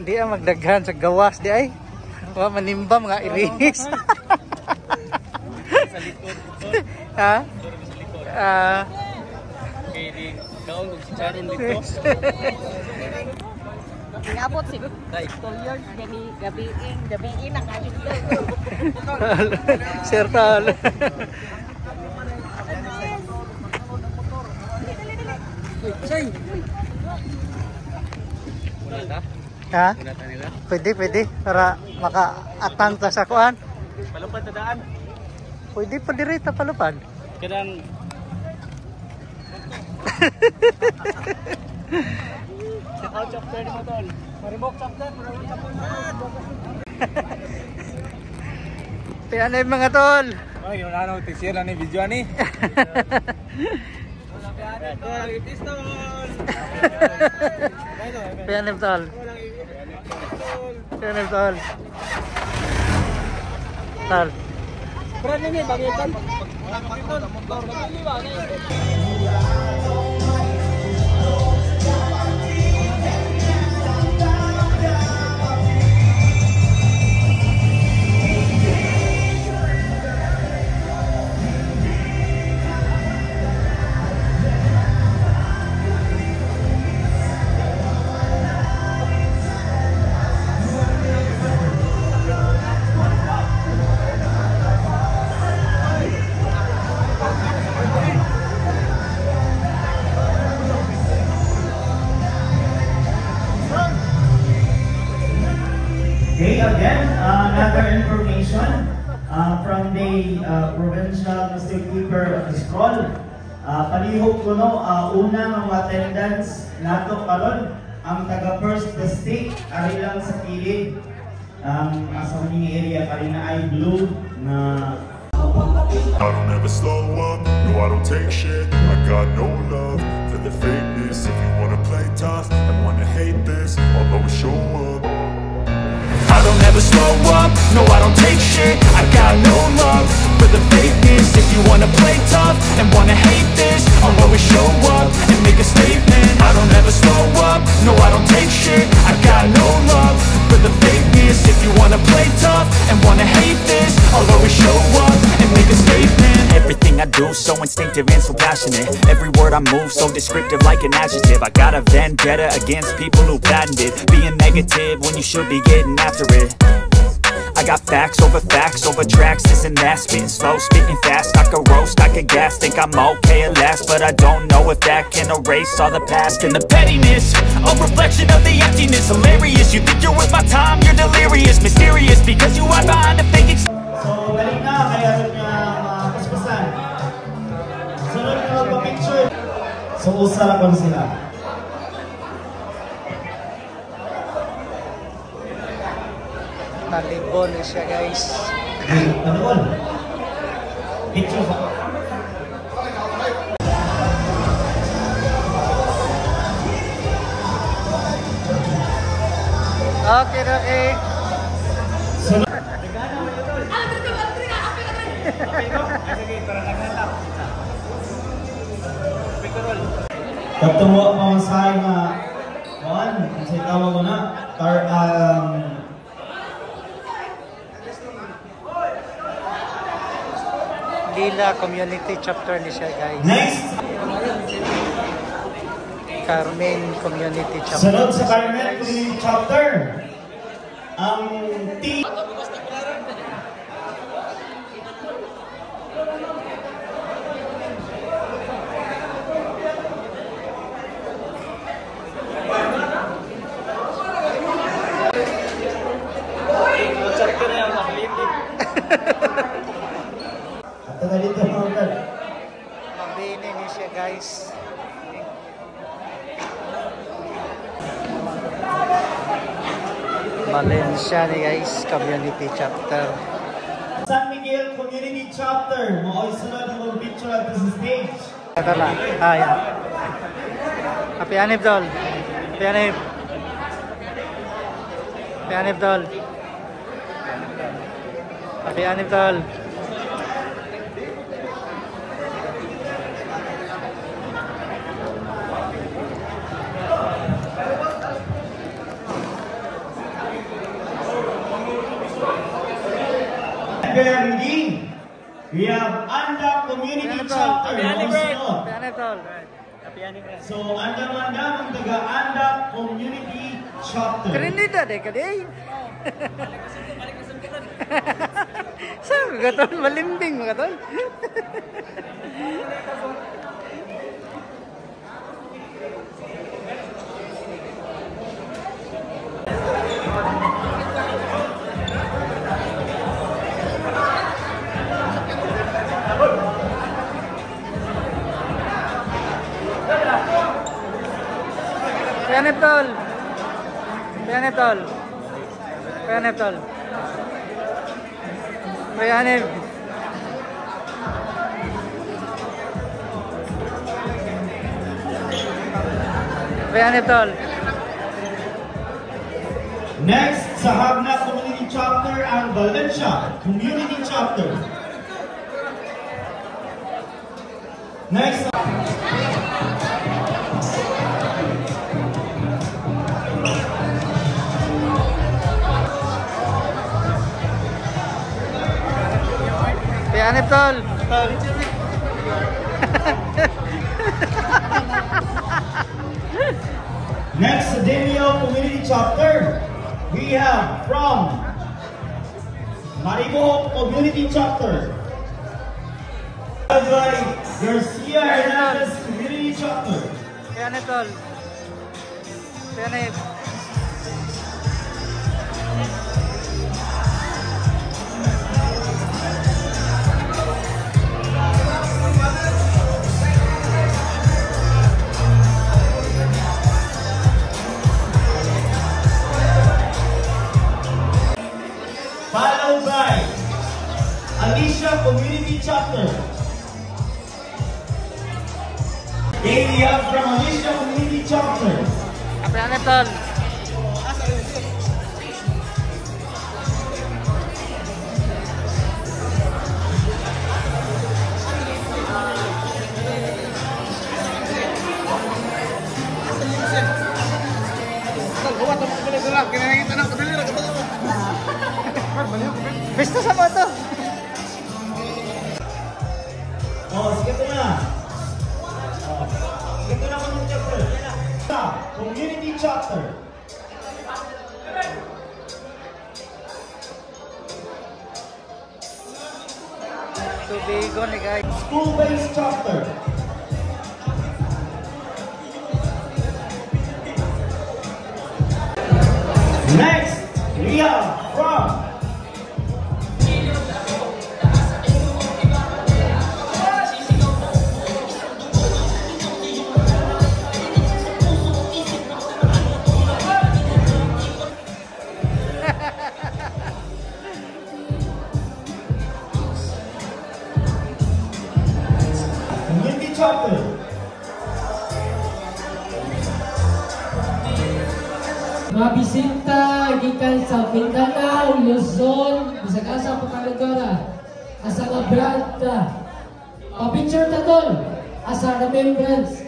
Di ang magdaghan sa gawas di ay. Wa manimbam nga iris. Sa likod. Ha? Okay, di kaon kung si Charon dito. Ngabot si Tolyard gabiin ang ating Sir Tal. Say. Wala ta? Ha? Wala ta nila. Pwede para maka-atang ta sa kuan. Palupad ta daan. Pwede pa diri ta palupad. Kadang out chapter mo tol. Maribok chapter, maribok chapter. Pianay mga tol. Ay, yung nanaw tisira ni video ani. Wala pistol. Pianay tol. Pianay tol. Tol. Pero ni bagitan. Wala pistol, motor liwa ni. Okay, again, another information from the provincial keeper of the scroll. Palihog ko no, unang mga attendance nato karon ang taga First District ari lang sa kilid. Sa maning area karina ay blue na I don't ever slow up, no I don't take shit. I got no love for the fakeness. If you wanna play tough and wanna hate this, I'll always show up. I don't ever slow up, no I don't take shit. I got no love for the fakeness. If you wanna play tough and wanna hate this, I'll always show up and make a statement. I don't ever slow up, no I don't take shit. I got no love for the fakeness. If you wanna play tough and wanna hate this, I'll always show up and make a statement. Everything I do so instinctive and so passionate. Every word I move so descriptive like an adjective. I got a vendetta against people who patented being negative when you should be getting after it. I got facts over tracks, this and that. Spitting slow, spitting fast, I could roast, I could gas. Think I'm okay at last, but I don't know if that can erase all the past. And the pettiness, a reflection of the emptiness. Hilarious, you think you're worth my time, you're delirious. Mysterious, because you hide behind a fake so balik na kaya nga paspasan. Sunod na magpa-picture. So usara ko sila. Talibon na siya guys. Talibon. Picture sa Okay. sunod. Pagtungo pa sa nga kuan, sa tawag ko na Lila Community Chapter ni siya guys. next. Carmen Community Chapter. Sunod sa Carmen Community Chapter. Ang team Chapter na yung nakalitin. at dito mga Mabini ni siya guys. Valencia ni guys, Community Chapter. San Miguel Community Chapter. Mao'y sunod ang picture at sa stage. Ito lang. Yan. Happy Anib Dol. Happy Anib. Happy Anib Dol. Happy Anib Dol. Every we have Anda Community Chapter. So, Anda ang taga Anda Community Chapter. Trinidad kadeh. Saan ka tol? Malimbing ka tol? Pianep tol. Pianep tol. Pianep tol. Pianep. Pianep tol. Next, sa Hagna Community Chapter ang Valencia Community Chapter. Next, Pianep tol. next sa Demio Community Chapter, we have from Maribo Community Chapter. By Garcia Hernandez Community Chapter. Pianep tol. Pianep. Followed by Alicia Community Chapter. We have from Alicia Community Chapter. Pianep tol. Basta sa moto. Oh, sige ito na. Sige ito na Community Chapter. Community Chapter. Tubigo ni guys. School-based chapter. Next, we have from Community Chapter. Mabisita gikan sa Mindanao, Luzon, bisag asa pa kalugara. Asa nga brand pa-picture ta tol. Asa remembrance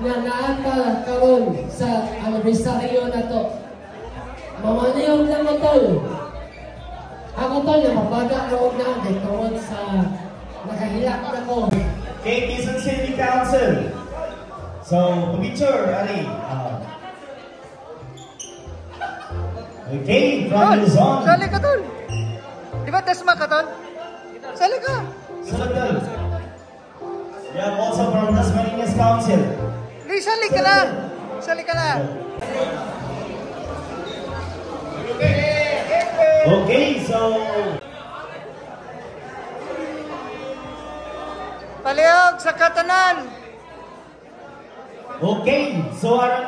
nga naata karon sa anibersaryo na to. Mamanayong lang mo tol. Ako tol na mabaga rawag na ang tungod sa nakahilak na ko. Okay, Quezon City Council. So, picture, Ali. Okay, from Tol, Luzon. sali ka tol. Di ba tasma ka tol? Sali ka. Sundal. We have also from Tasmanias Council. Di, sali ka na. Sali ka na. Okay, so Palihog sa katanan. okay, so aron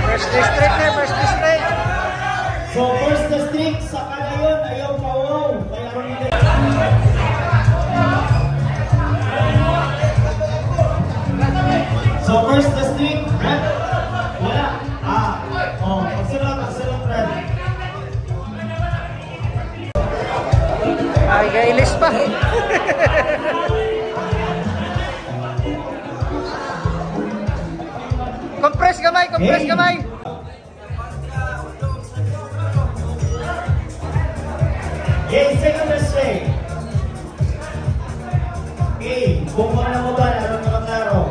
First district na, first district. so first district sa Cagayan ayaw pa wow. Kaya aron nila. So first district, red. Wala. Pagsunod, red. Ay, gailis pa. Compress gamay, compress Hey. gamay. Okay, second mistake. Okay, bukong na mo ba? Alam na kaklaro.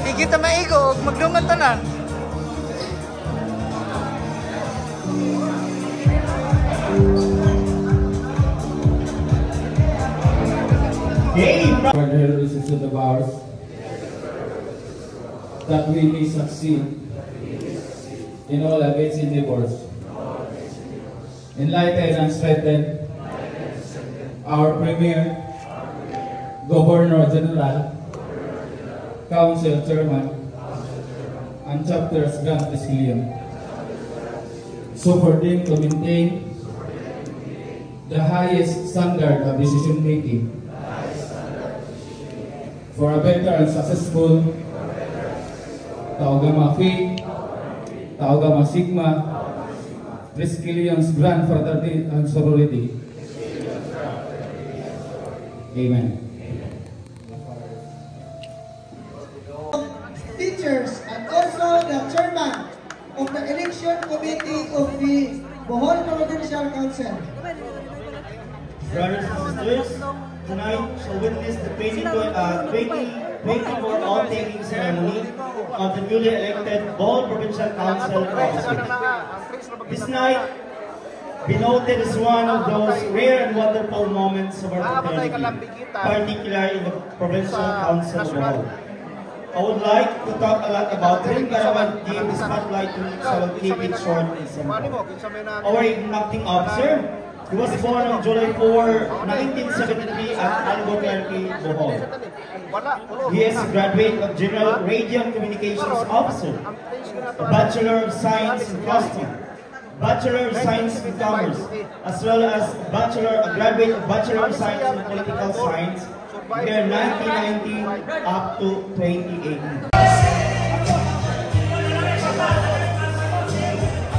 Di kita maigo, magdungan tanan. Okay, Brother, this is the bars that we may succeed in all against endeavors, enlighten and strengthen our Premier, Governor General, Council Chairman, and chapters Grand Priscillium, so for them to maintain the highest standard of decision making for a better and successful Tau Gamma Phi, Tau Gamma Sigma, Priscillium's Grand Fraternity and Sorority. Amen. Teachers and also the chairman of the election committee of the Bohol Provincial Council. brothers and sisters, tonight shall witness the 2024 oath-taking ceremony of the newly elected Bohol Provincial Council officers. This night, be noted as one of those rare and wonderful moments of our fraternity, particularly in the Provincial Council of Bohol. I would like to talk a lot about him, but I will give the spotlight to him, so I will keep it short and simple. Our inducting officer, he was born on July 4, 1973 at Albuquerque, Bohol. He is a graduate of General Radio and Communications Officer, a Bachelor of Science in Costume, Bachelor of Science in Commerce, as well as a graduate of Bachelor of Science in Political Science, year 1990 up to 2018.